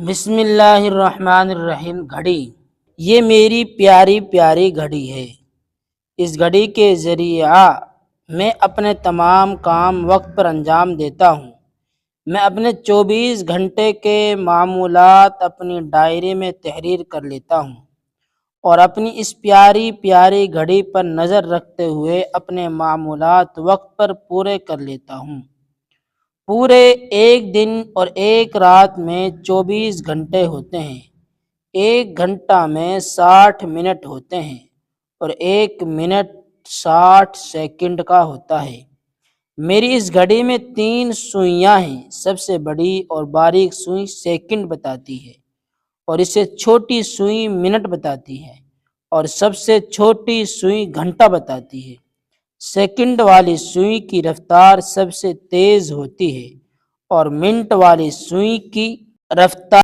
بسم اللہ الرحمن الرحیم۔ گھڑی، یہ میری پیاری پیاری گھڑی ہے۔ اس گھڑی کے ذریعہ میں اپنے تمام کام وقت پر انجام دیتا ہوں۔ میں اپنے 24 گھنٹے کے معمولات اپنی ڈائری میں تحریر کر لیتا ہوں اور اپنی اس پیاری پیاری گھڑی پر نظر رکھتے ہوئے اپنے معمولات وقت پر پورے کر لیتا ہوں۔ پورے ایک دن اور ایک رات میں 24 گھنٹے ہوتے ہیں۔ ایک گھنٹہ میں 60 منٹ ہوتے ہیں اور ایک منٹ 60 سیکنڈ کا ہوتا ہے۔ میری اس گھڑی میں 3 سوئیاں ہیں۔ سب سے بڑی اور باریک سوئی سیکنڈ بتاتی ہے اور اس سے چھوٹی سوئی منٹ بتاتی ہے اور سب سے چھوٹی سوئی گھنٹہ بتاتی ہے۔ سیکنڈ والی سوئی کی رفتار سب سے تیز ہوتی ہے اور منٹ والی سوئی کی رفتار